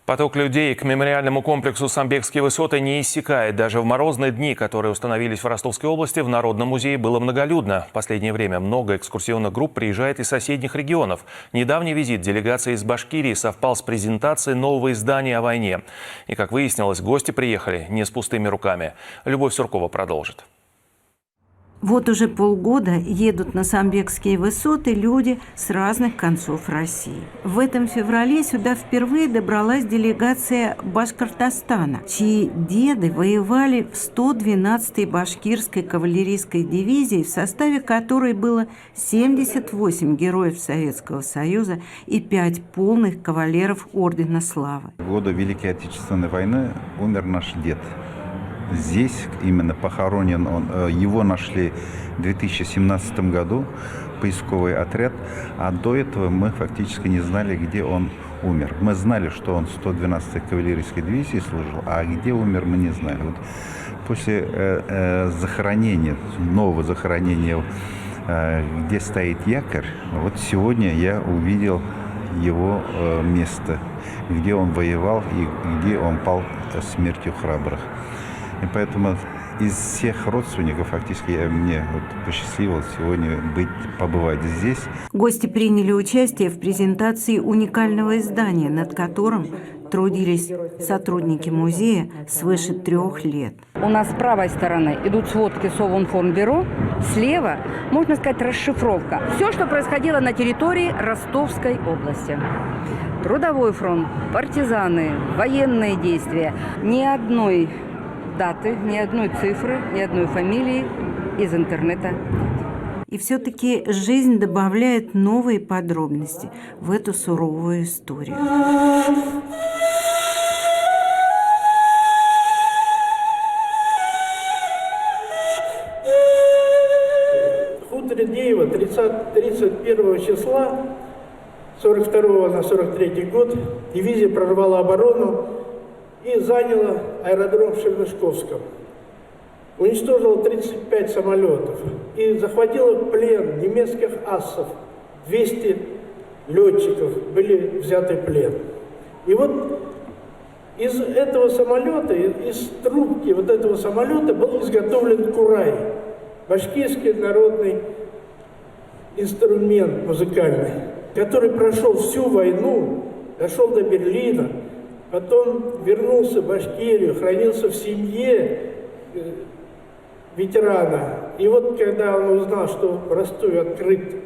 Поток людей к мемориальному комплексу «Самбекские высоты» не иссякает. Даже в морозные дни, которые установились в Ростовской области, в Народном музее было многолюдно. В последнее время много экскурсионных групп приезжает из соседних регионов. Недавний визит делегации из Башкирии совпал с презентацией нового издания о войне. И, как выяснилось, гости приехали не с пустыми руками. Любовь Суркова продолжит. Вот уже полгода едут на Самбекские высоты люди с разных концов России. В этом феврале сюда впервые добралась делегация Башкортостана, чьи деды воевали в 112-й башкирской кавалерийской дивизии, в составе которой было 78 героев Советского Союза и 5 полных кавалеров Ордена Славы. В годы Великой Отечественной войны умер наш дед. Здесь именно похоронен он. Его нашли в 2017 году, поисковый отряд, а до этого мы фактически не знали, где он умер. Мы знали, что он в 112-й кавалерийской дивизии служил, а где умер, мы не знали. Вот после захоронения, нового захоронения, где стоит якорь, вот сегодня я увидел его место, где он воевал и где он пал смертью храбрых. И поэтому из всех родственников фактически мне посчастливилось сегодня побывать здесь. Гости приняли участие в презентации уникального издания, над которым трудились сотрудники музея свыше 3 лет. У нас с правой стороны идут сводки Совинформбюро, слева, можно сказать, расшифровка. Все, что происходило на территории Ростовской области. Трудовой фронт, партизаны, военные действия. Ни одной даты, ни одной цифры, ни одной фамилии из интернета нет. И все-таки жизнь добавляет новые подробности в эту суровую историю. В хуторе Деево 31 числа 42 на 43 год дивизия прорвала оборону и заняла аэродром в Шермешковском. Уничтожила 35 самолетов и захватила в плен немецких ассов. 200 летчиков были взяты в плен. И вот из этого самолета, из трубки вот этого самолета был изготовлен курай. Башкирский народный инструмент музыкальный, который прошел всю войну, дошел до Берлина. Потом вернулся в Башкирию, хранился в семье ветерана. И вот когда он узнал, что в Ростове открыт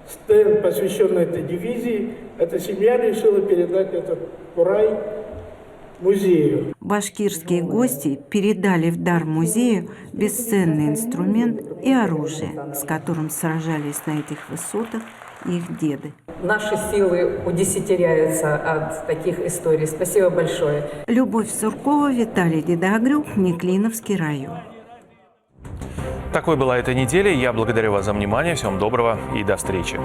стенд, посвященный этой дивизии, эта семья решила передать этот курай музею. Башкирские гости передали в дар музею бесценный инструмент и оружие, с которым сражались на этих высотах их деды. Наши силы удесятеряются от таких историй. Спасибо большое. Любовь Суркова, Виталий Дедогрюк, Неклиновский район. Такой была эта неделя. Я благодарю вас за внимание. Всем доброго и до встречи.